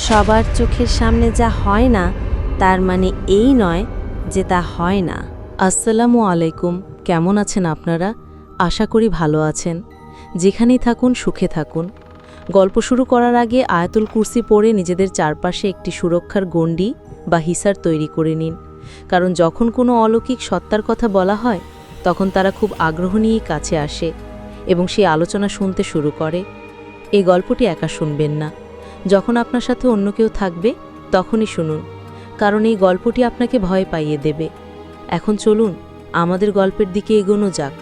সবার চোখের সামনে যা হয় না তার মানে এই নয় যে তা হয় না। আসসালামু আলাইকুম, কেমন আছেন আপনারা? আশা করি ভালো আছেন। যেখানেই থাকুন সুখে থাকুন। গল্প শুরু করার আগে আয়াতুল কুরসি পড়ে নিজেদের চারপাশে একটি সুরক্ষার গণ্ডি বা হিসার তৈরি করে নিন, কারণ যখন কোনো অলৌকিক সত্তার কথা বলা হয় তখন তারা খুব আগ্রহ নিয়েই কাছে আসে এবং সেই আলোচনা শুনতে শুরু করে। এই গল্পটি একা শুনবেন না, যখন আপনার সাথে অন্য কেউ থাকবে তখনই শুনুন, কারণ এই গল্পটি আপনাকে ভয় পাইয়ে দেবে। এখন চলুন আমাদের গল্পের দিকে এগোনো যাক।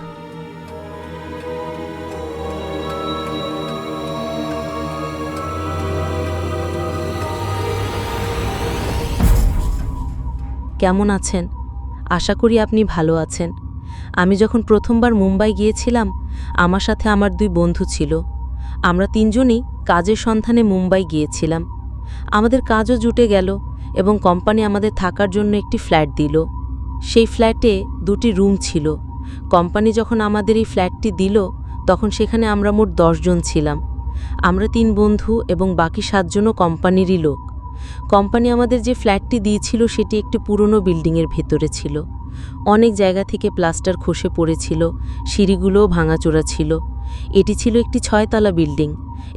কেমন আছেন? আশা করি আপনি ভালো আছেন। আমি যখন প্রথমবার মুম্বাই গিয়েছিলাম, আমার সাথে আমার 2 বন্ধু ছিল। আমরা 3 জনই কাজের সন্ধানে মুম্বাই গিয়েছিলাম। আমাদের কাজও জুটে গেল এবং কোম্পানি আমাদের থাকার জন্য একটি ফ্ল্যাট দিল। সেই ফ্ল্যাটে 2টি রুম ছিল। কোম্পানি যখন আমাদের এই ফ্ল্যাটটি দিল তখন সেখানে আমরা মোট 10 জন ছিলাম। আমরা 3 বন্ধু এবং বাকি 7 জনও কোম্পানিরই লোক। কোম্পানি আমাদের যে ফ্ল্যাটটি দিয়েছিল সেটি একটি পুরনো বিল্ডিংয়ের ভেতরে ছিল। অনেক জায়গা থেকে প্লাস্টার খসে পড়েছিল, সিঁড়িগুলোও ভাঙাচোরা ছিল। এটি ছিল একটি 6 তলা বিল্ডিং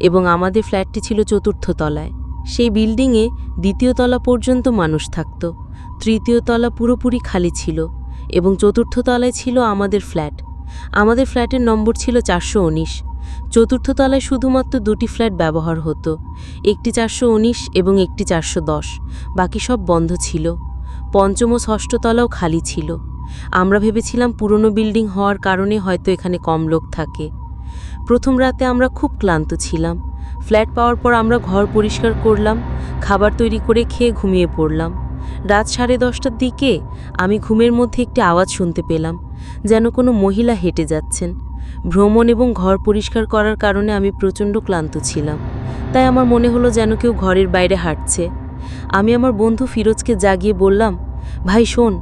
এবং আমাদের ফ্ল্যাটটি ছিল 4র্থ তলায়। সেই বিল্ডিংয়ে 2য় তলা পর্যন্ত মানুষ থাকত, 3য় তলা পুরোপুরি খালি ছিল এবং 4র্থ তলায় ছিল আমাদের ফ্ল্যাট। আমাদের ফ্ল্যাটের নম্বর ছিল 419। 4র্থ তলায় শুধুমাত্র 2টি ফ্ল্যাট ব্যবহার হতো, একটি 419 এবং একটি 410। বাকি সব বন্ধ ছিল। 5ম ও 6ষ্ঠ তলাও খালি ছিল। আমরা ভেবেছিলাম পুরনো বিল্ডিং হওয়ার কারণে হয়তো এখানে কম লোক থাকে। প্রথম রাতে আমরা খুব ক্লান্ত ছিলাম। ফ্ল্যাট পাওয়ার পর আমরা ঘর পরিষ্কার করলাম, খাবার তৈরি করে খেয়ে ঘুমিয়ে পড়লাম। রাত 10:30টার দিকে আমি ঘুমের মধ্যে একটি আওয়াজ শুনতে পেলাম, যেন কোনো মহিলা হেঁটে যাচ্ছেন। ভ্রমণ এবং ঘর পরিষ্কার করার কারণে আমি প্রচণ্ড ক্লান্ত ছিলাম, তাই আমার মনে হলো যেন কেউ ঘরের বাইরে হাঁটছে। আমি আমার বন্ধু ফিরোজকে জাগিয়ে বললাম, ভাই শোন,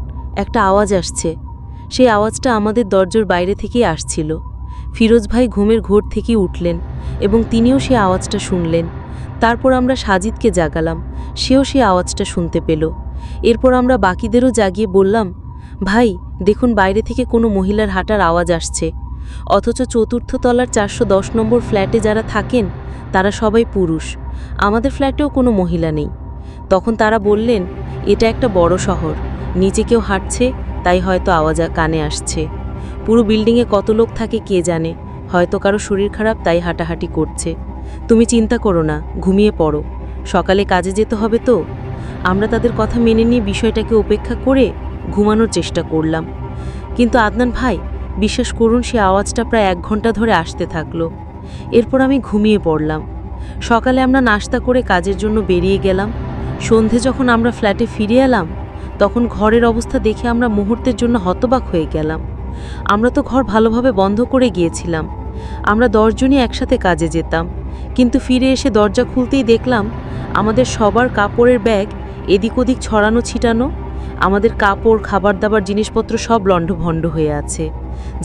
একটা আওয়াজ আসছে। সেই আওয়াজটা আমাদের দরজার বাইরে থেকেই আসছিল। ফিরোজ ভাই ঘুমের ঘোর থেকে উঠলেন এবং তিনিও সেই আওয়াজটা শুনলেন। তারপর আমরা সাজিদকে জাগালাম, সেও সেই আওয়াজটা শুনতে পেল। এরপর আমরা বাকিদেরও জাগিয়ে বললাম, ভাই দেখুন, বাইরে থেকে কোনো মহিলার হাঁটার আওয়াজ আসছে। অথচ 4র্থ তলার 410 নম্বর ফ্ল্যাটে যারা থাকেন তারা সবাই পুরুষ। আমাদের ফ্ল্যাটেও কোনো মহিলা নেই। তখন তারা বললেন, এটা একটা বড় শহর, নিচে কেউ হাঁটছে, তাই হয়তো আওয়াজ কানে আসছে। পুরো বিল্ডিংয়ে কত লোক থাকে কে জানে, হয়তো কারো শরীর খারাপ তাই হাঁটাহাঁটি করছে। তুমি চিন্তা করো না, ঘুমিয়ে পড়ো, সকালে কাজে যেতে হবে তো। আমরা তাদের কথা মেনে নিয়ে বিষয়টাকে উপেক্ষা করে ঘুমানোর চেষ্টা করলাম। কিন্তু আদনান ভাই, বিশ্বাস করুন, সে আওয়াজটা প্রায় 1 ঘন্টা ধরে আসতে থাকলো। এরপর আমি ঘুমিয়ে পড়লাম। সকালে আমরা নাস্তা করে কাজের জন্য বেরিয়ে গেলাম। সন্ধে যখন আমরা ফ্ল্যাটে ফিরে এলাম তখন ঘরের অবস্থা দেখে আমরা মুহূর্তের জন্য হতবাক হয়ে গেলাম। আমরা তো ঘর ভালোভাবে বন্ধ করে গিয়েছিলাম। আমরা 10 জনই একসাথে কাজে যেতাম, কিন্তু ফিরে এসে দরজা খুলতেই দেখলাম আমাদের সবার কাপড়ের ব্যাগ এদিক ওদিক ছড়ানো ছিটানো। আমাদের কাপড়, খাবার দাবার, জিনিসপত্র সব লণ্ডভণ্ড হয়ে আছে,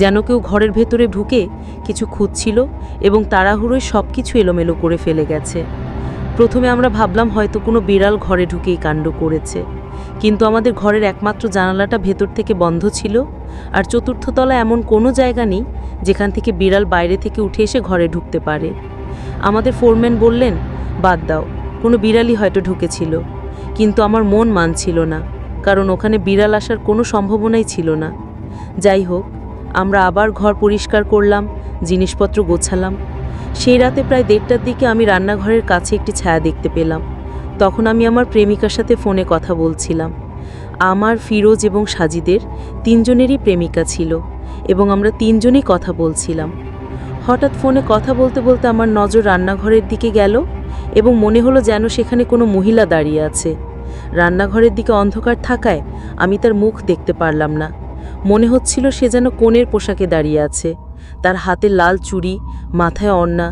যেন কেউ ঘরের ভেতরে ঢুকে কিছু খুঁজছিল এবং তাড়াহুড়োয় সব কিছু এলোমেলো করে ফেলে গেছে। প্রথমে আমরা ভাবলাম হয়তো কোনো বিড়াল ঘরে ঢুকেই কাণ্ড করেছে, কিন্তু আমাদের ঘরের একমাত্র জানালাটা ভেতর থেকে বন্ধ ছিল, আর 4র্থ তলায় এমন কোনো জায়গা নেই যেখান থেকে বিড়াল বাইরে থেকে উঠে এসে ঘরে ঢুকতে পারে। আমাদের ফোরম্যান বললেন, বাদ দাও, কোনো বিড়ালই হয়তো ঢুকেছিল। কিন্তু আমার মন মানছিল না, কারণ ওখানে বিড়াল আসার কোনো সম্ভাবনাই ছিল না। যাই হোক, আমরা আবার ঘর পরিষ্কার করলাম, জিনিসপত্র গোছালাম। সেই রাতে প্রায় 1:30টার দিকে আমি রান্নাঘরের কাছে একটি ছায়া দেখতে পেলাম। তখন আমি আমার প্রেমিকার সাথে ফোনে কথা বলছিলাম। আমার, ফিরোজ এবং সাজিদের 3 জনেরই প্রেমিকা ছিল এবং আমরা 3 জনই কথা বলছিলাম। হঠাৎ ফোনে কথা বলতে বলতে আমার নজর রান্নাঘরের দিকে গেল এবং মনে হলো যেন সেখানে কোনো মহিলা দাঁড়িয়ে আছে। রান্নাঘরের দিকে অন্ধকার থাকায় আমি তার মুখ দেখতে পারলাম না। মনে হচ্ছিল সে যেন কনের পোশাকে দাঁড়িয়ে আছে, তার হাতে লাল চুড়ি, মাথায় ওড়না।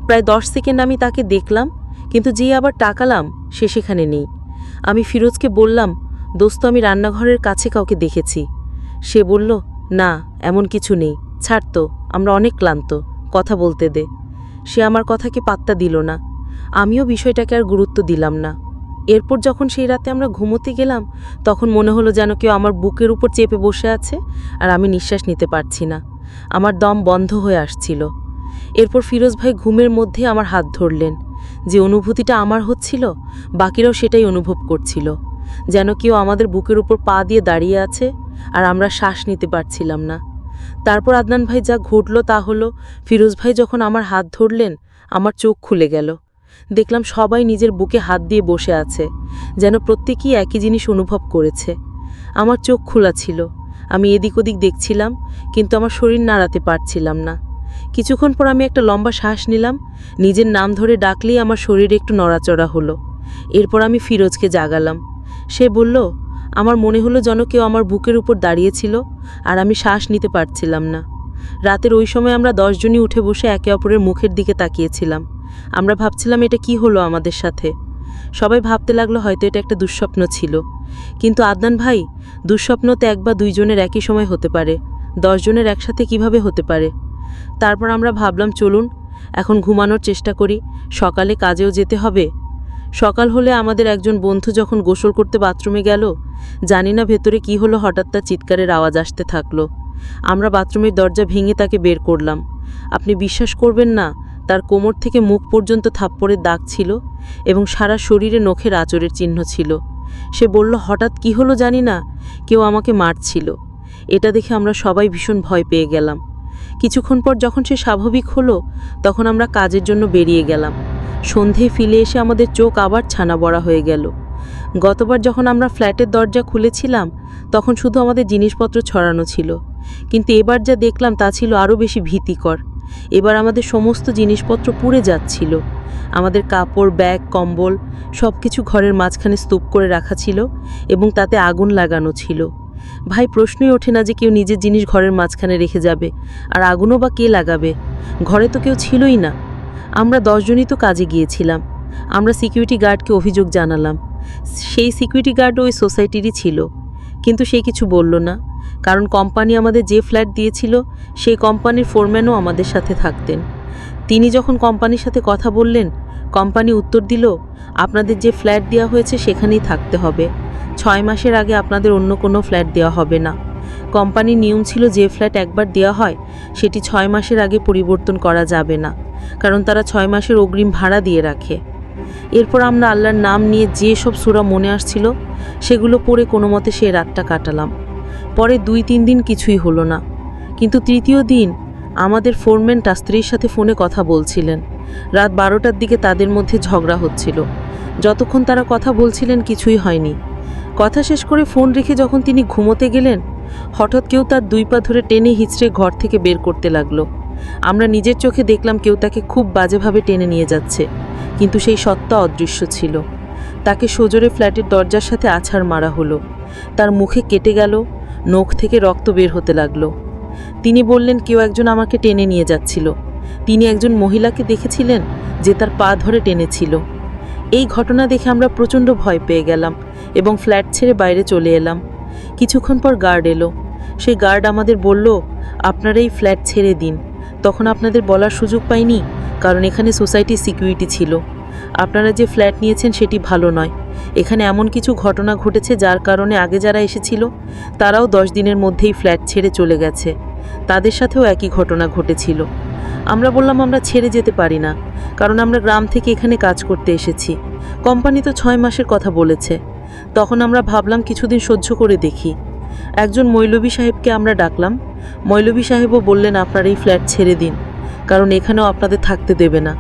প্রায় 10 সেকেন্ড আমি তাকে দেখলাম, কিন্তু যেই আবার তাকালাম সে সেখানে নেই। আমি ফিরোজকে বললাম, দোস্ত, আমি রান্নাঘরের কাছে কাউকে দেখেছি। সে বলল, না, এমন কিছু নেই, ছাড় তো, আমরা অনেক ক্লান্ত, কথা বলতে দে। সে আমার কথাকে পাত্তা দিল না। আমিও বিষয়টাকে আর গুরুত্ব দিলাম না। এরপর যখন সেই রাতে আমরা ঘুমোতে গেলাম, তখন মনে হলো যেন কেউ আমার বুকের উপর চেপে বসে আছে আর আমি নিঃশ্বাস নিতে পারছি না। আমার দম বন্ধ হয়ে আসছিল। এরপর ফিরোজ ভাই ঘুমের মধ্যে আমার হাত ধরলেন। যে অনুভূতিটা আমার হচ্ছিল, বাকিরাও সেটাই অনুভব করছিল, যেন কেউ আমাদের বুকের উপর পা দিয়ে দাঁড়িয়ে আছে আর আমরা শ্বাস নিতে পারছিলাম না। তারপর আদনান ভাই যা ঘটল তা হলো, ফিরোজ ভাই যখন আমার হাত ধরলেন, আমার চোখ খুলে গেল। দেখলাম সবাই নিজের বুকে হাত দিয়ে বসে আছে, যেন প্রত্যেকেই একই জিনিস অনুভব করেছে। আমার চোখ খোলা ছিল, আমি এদিক ওদিক দেখছিলাম, কিন্তু আমার শরীর নাড়াতে পারছিলাম না। কিছুক্ষণ পর আমি একটা লম্বা শ্বাস নিলাম, নিজের নাম ধরে ডাকলেই আমার শরীরে একটু নড়াচড়া হলো। এরপর আমি ফিরোজকে জাগালাম। সে বলল, আমার মনে হলো যেন কেউ আমার বুকের উপর দাঁড়িয়েছিল আর আমি শ্বাস নিতে পারছিলাম না। রাতের ওই সময় আমরা 10 জনই উঠে বসে একে অপরের মুখের দিকে তাকিয়েছিলাম। আমরা ভাবছিলাম এটা কি হলো আমাদের সাথে। সবাই ভাবতে লাগলো হয়তো এটা একটা দুঃস্বপ্ন ছিল। কিন্তু আদনান ভাই, দুঃস্বপ্নতে 1 বা 2 জনের একই সময় হতে পারে, 10 জনের একসাথে কিভাবে হতে পারে? তারপর আমরা ভাবলাম চলুন এখন ঘুমানোর চেষ্টা করি, সকালে কাজেও যেতে হবে। সকাল হলে আমাদের একজন বন্ধু যখন গোসল করতে বাথরুমে গেল, জানি না ভেতরে কি হলো, হঠাৎ তার চিৎকারের আওয়াজ আসতে থাকলো। আমরা বাথরুমের দরজা ভেঙে তাকে বের করলাম। আপনি বিশ্বাস করবেন না, তার কোমর থেকে মুখ পর্যন্ত থাপ্পড়ের দাগ ছিল এবং সারা শরীরে নখের আঁচড়ের চিহ্ন ছিল। সে বলল, হঠাৎ কি হলো জানি না, কেউ আমাকে মারছিল। এটা দেখে আমরা সবাই ভীষণ ভয় পেয়ে গেলাম। কিছুক্ষণ পর যখন সে স্বাভাবিক হলো, তখন আমরা কাজের জন্য বেরিয়ে গেলাম। সন্ধে ফিরে এসে আমাদের চোখ আবার ছানা বড়া হয়ে গেল। গতবার যখন আমরা ফ্ল্যাটের দরজা খুলেছিলাম, তখন শুধু আমাদের জিনিসপত্র ছড়ানো ছিল, কিন্তু এবার যা দেখলাম তা ছিল আরও বেশি ভীতিকর। এবার আমাদের সমস্ত জিনিসপত্র পুড়ে যাচ্ছিল। আমাদের কাপড়, ব্যাগ, কম্বল সব কিছু ঘরের মাঝখানে স্তূপ করে রাখা ছিল এবং তাতে আগুন লাগানো ছিল। ভাই, প্রশ্নই ওঠে না যে কেউ নিজের জিনিস ঘরের মাঝখানে রেখে যাবে, আর আগুনও বা কে লাগাবে? ঘরে তো কেউ ছিলই না। আমরা 10 জনই তো কাজে গিয়েছিলাম। আমরা সিকিউরিটি গার্ডকে অভিযোগ জানালাম। সেই সিকিউরিটি গার্ড ওই সোসাইটিরই ছিল, কিন্তু সে কিছু বলল না, কারণ কোম্পানি আমাদের যে ফ্ল্যাট দিয়েছিল সেই কোম্পানির ফোরম্যানও আমাদের সাথে থাকতেন। তিনি যখন কোম্পানির সাথে কথা বললেন, কোম্পানি উত্তর দিল, আপনাদের যে ফ্ল্যাট দেওয়া হয়েছে সেখানেই থাকতে হবে। 6 মাসের আগে আপনাদের অন্য কোনো ফ্ল্যাট দেওয়া হবে না। কোম্পানির নিয়ম ছিল যে ফ্ল্যাট একবার দেওয়া হয় সেটি 6 মাসের আগে পরিবর্তন করা যাবে না, কারণ তারা 6 মাসের অগ্রিম ভাড়া দিয়ে রাখে। এরপর আমরা আল্লাহর নাম নিয়ে যে সব সূরা মনে আসছিল সেগুলো পড়ে কোনো মতে সে রাতটা কাটালাম। পরে 2-3 দিন কিছুই হলো না, কিন্তু তৃতীয় দিন আমাদের ফোরম্যান তার স্ত্রীর সাথে ফোনে কথা বলছিলেন। রাত 12টার দিকে তাদের মধ্যে ঝগড়া হচ্ছিল। যতক্ষণ তারা কথা বলছিলেন কিছুই হয়নি। কথা শেষ করে ফোন রেখে যখন তিনি ঘুমোতে গেলেন, হঠাৎ কেউ তার 2 পা ধরে টেনে হিঁচড়ে ঘর থেকে বের করতে লাগলো। আমরা নিজের চোখে দেখলাম কেউ তাকে খুব বাজেভাবে টেনে নিয়ে যাচ্ছে, কিন্তু সেই সত্তা অদৃশ্য ছিল। তাকে সজোরে ফ্ল্যাটের দরজার সাথে আছাড় মারা হলো। তার মুখে কেটে গেল, নখ থেকে রক্ত বের হতে লাগলো। তিনি বললেন, কেউ একজন আমাকে টেনে নিয়ে যাচ্ছিল। তিনি একজন মহিলাকে দেখেছিলেন যে তার পা ধরে টেনেছিল। এই ঘটনা দেখে আমরা প্রচণ্ড ভয় পেয়ে গেলাম এবং ফ্ল্যাট ছেড়ে বাইরে চলে এলাম। কিছুক্ষণ পর গার্ড এলো। সেই গার্ড আমাদের বলল, আপনারা এই ফ্ল্যাট ছেড়ে দিন। তখন আপনাদের বলার সুযোগ পাইনি, কারণ এখানে সোসাইটির সিকিউরিটি ছিল। আপনারা যে ফ্ল্যাট নিয়েছেন সেটি ভালো নয়। এখানে এমন কিছু ঘটনা ঘটেছে যার কারণে আগে যারা এসেছিল তারাও 10 দিনের মধ্যেই ফ্ল্যাট ছেড়ে চলে গেছে। তাদের সাথেও একই ঘটনা ঘটেছিল। আমরা বললাম, আমরা ছেড়ে যেতে পারি না, কারণ আমরা গ্রাম থেকে এখানে কাজ করতে এসেছি। কোম্পানি তো 6 মাসের কথা বলেছে। তখন আমরা ভাবলাম কিছুদিন সহ্য করে দেখি। একজন মৌলভী সাহেবকে আমরা ডাকলাম। মৌলভী সাহেবও বললেন, আপনারা এই ফ্ল্যাট ছেড়ে দিন, কারণ এখানেও আপনাদের থাকতে দেবে না।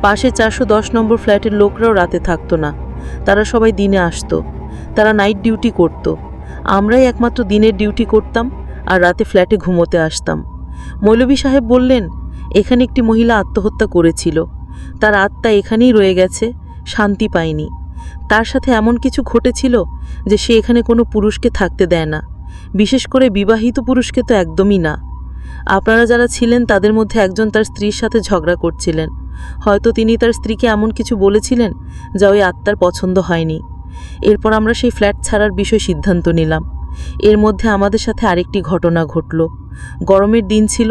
পাশে 410 নম্বর ফ্ল্যাটের লোকরাও রাতে থাকতো না, তারা সবাই দিনে আসতো। তারা নাইট ডিউটি করত। আমরাই একমাত্র দিনের ডিউটি করতাম আর রাতে ফ্ল্যাটে ঘুমোতে আসতাম। মৌলভী সাহেব বললেন, এখানে একটি মহিলা আত্মহত্যা করেছিল, তার আত্মা এখানেই রয়ে গেছে, শান্তি পায়নি। তার সাথে এমন কিছু ঘটেছিল যে সে এখানে কোনো পুরুষকে থাকতে দেয় না, বিশেষ করে বিবাহিত পুরুষকে তো একদমই না। আপনারা যারা ছিলেন তাদের মধ্যে একজন তার স্ত্রীর সাথে ঝগড়া করছিলেন। হয়তো তিনি তার স্ত্রীকে এমন কিছু বলেছিলেন যা ওই আত্মার পছন্দ হয়নি। এরপর আমরা সেই ফ্ল্যাট ছাড়ার বিষয়ে সিদ্ধান্ত নিলাম। এর মধ্যে আমাদের সাথে আরেকটি ঘটনা ঘটল। গরমের দিন ছিল,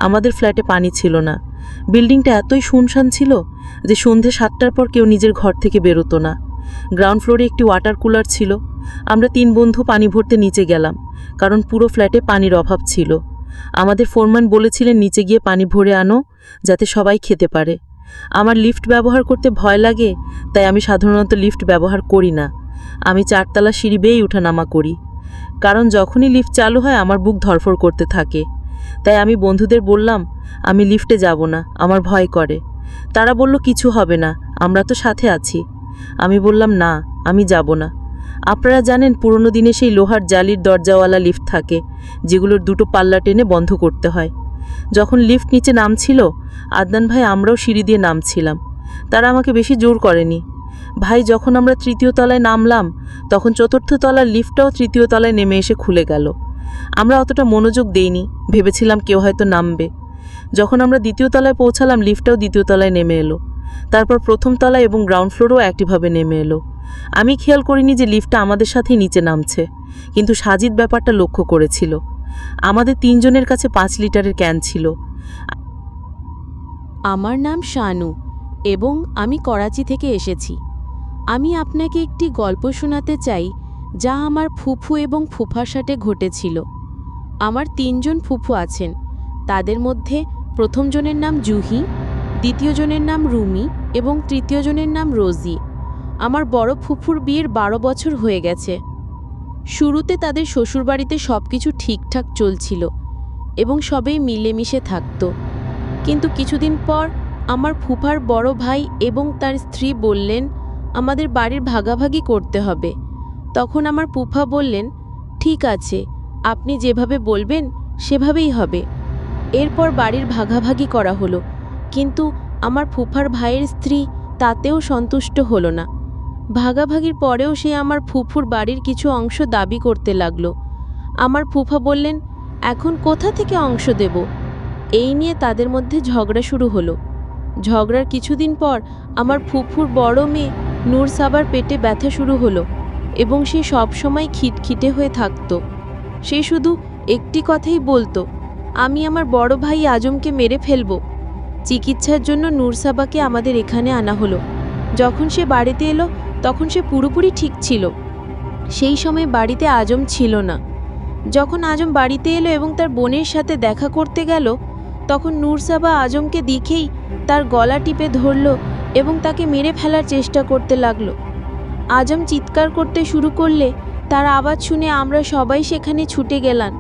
আমাদের ফ্ল্যাটে পানি ছিল না, বিল্ডিংটা এতই শুনশান ছিল যে সন্ধে 7টার পর কেউ নিজের ঘর থেকে বেরোতো না। গ্রাউন্ড ফ্লোরে একটি ওয়াটার কুলার ছিল। আমরা 3 বন্ধু পানি ভরতে নিচে গেলাম, কারণ পুরো ফ্ল্যাটে পানির অভাব ছিল। আমাদের ফোরম্যান বলেছিলেন নিচে গিয়ে পানি ভরে আনো, যাতে সবাই খেতে পারে। আমার লিফট ব্যবহার করতে ভয় লাগে, তাই আমি সাধারণত লিফট ব্যবহার করি না। আমি 4তলা সিঁড়ি বেয়েই ওঠানামা করি, কারণ যখনই লিফট চালু হয় আমার বুক ধড়ফড় করতে থাকে। তাই আমি বন্ধুদের বললাম আমি লিফটে যাব না, আমার ভয় করে। তারা বলল কিছু হবে না, আমরা তো সাথে আছি। আমি বললাম না, আমি যাব না। আপনারা জানেন পুরনো দিনে সেই লোহার জালির দরজাওয়ালা লিফট থাকে, যেগুলোর 2টো পাল্লা টেনে বন্ধ করতে হয়। যখন লিফট নিচে নামছিল, আদনান ভাই আমরাও সিঁড়ি দিয়ে নামছিলাম। তারা আমাকে বেশি জোর করেনি। ভাই, যখন আমরা 3য় তলায় নামলাম, তখন 4র্থ তলার লিফটটাও 3য় তলায় নেমে এসে খুলে গেল। আমরা অতটা মনোযোগ দেইনি, ভেবেছিলাম কেউ হয়তো নামবে। যখন আমরা 2য় তলায় পৌঁছালাম, লিফটটাও 2য় তলায় নেমে এলো। তারপর 1ম তলায় এবং গ্রাউন্ড ফ্লোরও একইভাবে নেমে এলো। আমি খেয়াল করিনি যে লিফটটা আমাদের সাথেই নিচে নামছে, কিন্তু সাজিদ ব্যাপারটা লক্ষ্য করেছিল। আমাদের 3 জনের কাছে 5 লিটারের ক্যান ছিল। আমার নাম শানু এবং আমি করাচি থেকে এসেছি। আমি আপনাকে একটি গল্প শোনাতে চাই, যা আমার ফুফু এবং ফুফার সাথে ঘটেছিল। আমার 3 জন ফুফু আছেন। তাদের মধ্যে প্রথম জনের নাম জুহি, দ্বিতীয় জনের নাম রুমি এবং তৃতীয় জনের নাম রোজি। আমার বড় ফুফুর বিয়ের 12 বছর হয়ে গেছে। শুরুতে তাদের শ্বশুরবাড়িতে সব কিছু ঠিকঠাক চলছিল এবং সবাই মিলেমিশে থাকত। কিন্তু কিছুদিন পর আমার ফুফার বড় ভাই এবং তার স্ত্রী বললেন আমাদের বাড়ির ভাগাভাগি করতে হবে। তখন আমার ফুফা বললেন, ঠিক আছে, আপনি যেভাবে বলবেন সেভাবেই হবে। এরপর বাড়ির ভাগাভাগি করা হলো, কিন্তু আমার ফুফার ভাইয়ের স্ত্রী তাতেও সন্তুষ্ট হলো না। ভাগাভাগির পরেও সে আমার ফুফুর বাড়ির কিছু অংশ দাবি করতে লাগলো। আমার ফুফা বললেন, এখন কোথা থেকে অংশ দেব? এই নিয়ে তাদের মধ্যে ঝগড়া শুরু হলো। ঝগড়ার কিছুদিন পর আমার ফুফুর বড় মেয়ে নূর সাবার পেটে ব্যথা শুরু হলো এবং সে সবসময় খিটখিটে হয়ে থাকতো। সে শুধু একটি কথাই বলতো, আমি আমার বড় ভাই আজমকে মেরে ফেলব। চিকিৎসার জন্য নূর সাবাকে আমাদের এখানে আনা হলো। যখন সে বাড়িতে এলো তখন সে পুরোপুরি ঠিক ছিল। সেই সময় বাড়িতে আজম ছিল না। যখন আজম বাড়িতে এলো এবং তার বোনের সাথে দেখা করতে গেল, তখন নূর সাবা আজমকে দেখেই তার গলা টিপে ধরল এবং তাকে মেরে ফেলার চেষ্টা করতে লাগলো। আজম চিৎকার করতে শুরু করলে তার আওয়াজ শুনে আমরা সবাই সেখানে ছুটে গেলাম।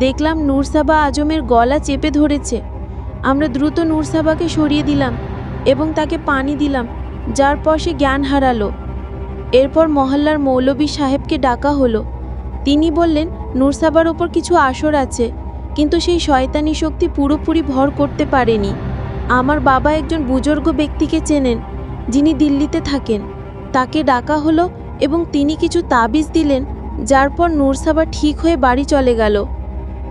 দেখলাম নূর সাবা আজমের গলা চেপে ধরেছে। আমরা দ্রুত নূর সাবাকে সরিয়ে দিলাম এবং তাকে পানি দিলাম, যার পর সে জ্ঞান হারালো। এরপর মহল্লার মৌলবী সাহেবকে ডাকা হলো। তিনি বললেন নূর সাবার ওপর কিছু আসর আছে, কিন্তু সেই শয়তানি শক্তি পুরোপুরি ভর করতে পারেনি। আমার বাবা একজন বুজুর্গ ব্যক্তিকে চেনেন, যিনি দিল্লিতে থাকেন। তাকে ডাকা হলো এবং তিনি কিছু তাবিজ দিলেন, যার পর নূর সাবা ঠিক হয়ে বাড়ি চলে গেল।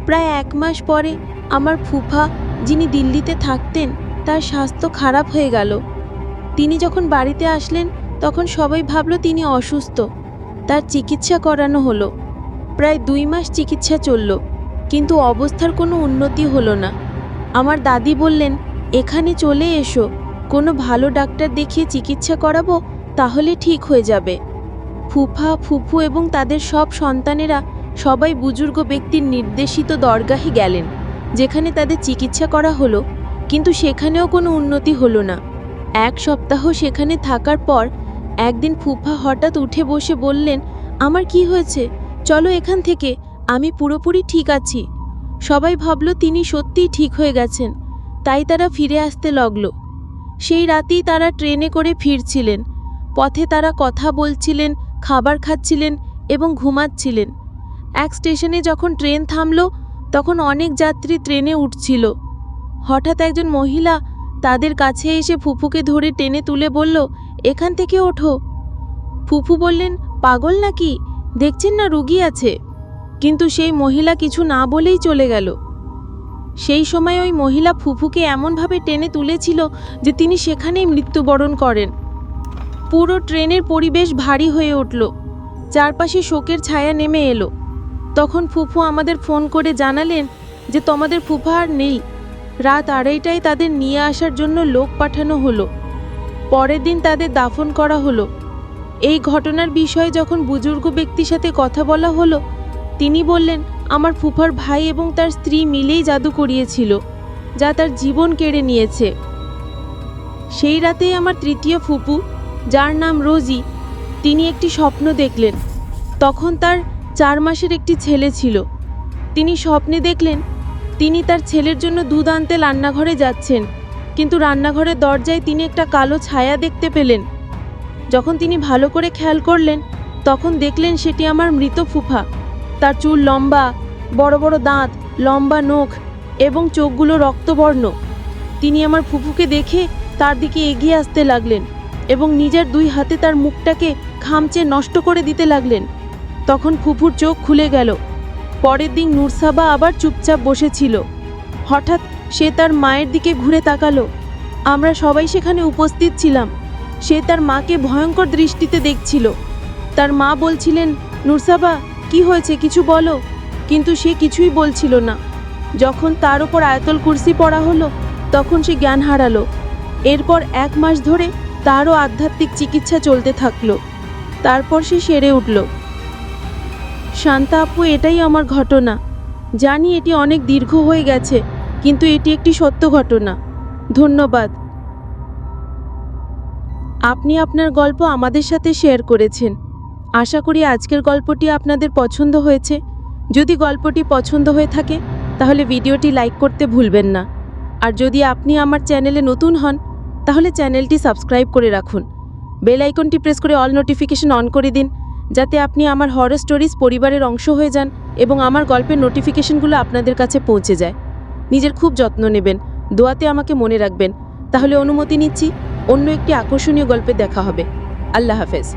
প্রায় 1 মাস পরে আমার ফুফা, যিনি দিল্লিতে থাকতেন, তার স্বাস্থ্য খারাপ হয়ে গেল। তিনি যখন বাড়িতে আসলেন তখন সবাই ভাবল তিনি অসুস্থ। তার চিকিৎসা করানো হলো। প্রায় 2 মাস চিকিৎসা চলল, কিন্তু অবস্থার কোনো উন্নতি হলো না। আমার দাদি বললেন, এখানে চলে এসো, কোনো ভালো ডাক্তার দেখিয়ে চিকিৎসা করাবো, তাহলে ঠিক হয়ে যাবে। ফুফা, ফুফু এবং তাদের সব সন্তানেরা সবাই বুজুর্গ ব্যক্তির নির্দেশিত দরগাহে গেলেন, যেখানে তাদের চিকিৎসা করা হলো, কিন্তু সেখানেও কোনো উন্নতি হলো না। 1 সপ্তাহ সেখানে থাকার পর একদিন ফুফা হঠাৎ উঠে বসে বললেন, আমার কি হয়েছে? চলো এখান থেকে, আমি পুরোপুরি ঠিক আছি। সবাই ভাবল তিনি সত্যিই ঠিক হয়ে গেছেন, তাই তারা ফিরে আসতে লাগলো। সেই রাতেই তারা ট্রেনে করে ফিরছিলেন। পথে তারা কথা বলছিলেন, খাবার খাচ্ছিলেন এবং ঘুমাচ্ছিলেন। এক স্টেশনে যখন ট্রেন থামল, তখন অনেক যাত্রী ট্রেনে উঠছিল। হঠাৎ একজন মহিলা তাদের কাছে এসে ফুফুকে ধরে টেনে তুলে বলল, এখান থেকে ওঠো। ফুফু বললেন, পাগল নাকি? দেখছেন না রুগী আছে। কিন্তু সেই মহিলা কিছু না বলেই চলে গেল। সেই সময় ওই মহিলা ফুফুকে এমনভাবে টেনে তুলেছিল যে তিনি সেখানেই মৃত্যুবরণ করেন। পুরো ট্রেনের পরিবেশ ভারী হয়ে উঠল। চারপাশে শোকের ছায়া নেমে এলো। তখন ফুফু আমাদের ফোন করে জানালেন যে তোমাদের ফুফা আর নেই। রাত 2:30টায় তাদের নিয়ে আসার জন্য লোক পাঠানো হলো। পরের দিন তাদের দাফন করা হলো। এই ঘটনার বিষয়ে যখন বুজুর্গ ব্যক্তির সাথে কথা বলা হলো, তিনি বললেন আমার ফুফার ভাই এবং তার স্ত্রী মিলেই জাদু করিয়েছিল, যা তার জীবন কেড়ে নিয়েছে। সেই রাতেই আমার তৃতীয় ফুপু, যার নাম রোজি, তিনি একটি স্বপ্ন দেখলেন। তখন তার 4 মাসের একটি ছেলে ছিল। তিনি স্বপ্নে দেখলেন তিনি তার ছেলের জন্য দুধ আনতে রান্নাঘরে যাচ্ছেন, কিন্তু রান্নাঘরের দরজায় তিনি একটা কালো ছায়া দেখতে পেলেন। যখন তিনি ভালো করে খেয়াল করলেন, তখন দেখলেন সেটি আমার মৃত ফুফা। তার চুল লম্বা, বড় বড় দাঁত, লম্বা নখ এবং চোখগুলো রক্তবর্ণ। তিনি আমার ফুফুকে দেখে তার দিকে এগিয়ে আসতে লাগলেন এবং নিজের 2 হাতে তার মুখটাকে খামচে নষ্ট করে দিতে লাগলেন। তখন ফুফুর চোখ খুলে গেল। পরের দিন নুরসাবা আবার চুপচাপ বসেছিল। হঠাৎ সে তার মায়ের দিকে ঘুরে তাকালো। আমরা সবাই সেখানে উপস্থিত ছিলাম। সে তার মাকে ভয়ঙ্কর দৃষ্টিতে দেখছিল। তার মা বলছিলেন, নুরসাবা, কি হয়েছে, কিছু বলো। কিন্তু সে কিছুই বলছিল না। যখন তার ওপর আয়াতুল কুরসি পড়া হলো, তখন সে জ্ঞান হারালো। এরপর 1 মাস ধরে তারও আধ্যাত্মিক চিকিৎসা চলতে থাকলো। তারপর সে সেরে উঠল। শান্তা আপু, এটাই আমার ঘটনা। জানি এটি অনেক দীর্ঘ হয়ে গেছে, কিন্তু এটি একটি সত্য ঘটনা। ধন্যবাদ। আপনি আপনার গল্প আমাদের সাথে শেয়ার করেছেন। আশা করি আজকের গল্পটি আপনাদের পছন্দ হয়েছে। যদি গল্পটি পছন্দ হয়ে থাকে, তাহলে ভিডিওটি লাইক করতে ভুলবেন না। আর যদি আপনি আমার চ্যানেলে নতুন হন, তাহলে চ্যানেলটি সাবস্ক্রাইব করে রাখুন। বেল আইকনটি প্রেস করে অল নোটিফিকেশন অন করে দিন, যাতে আপনি আমার হরর স্টোরিজ পরিবারের অংশ হয়ে যান এবং আমার গল্পের নোটিফিকেশনগুলো আপনাদের কাছে পৌঁছে যায়। নিজের খুব যত্ন নেবেন, দোয়াতে আমাকে মনে রাখবেন। তাহলে অনুমতি নিচ্ছি, অন্য একটি আকর্ষণীয় গল্পে দেখা হবে। আল্লাহ হাফেজ।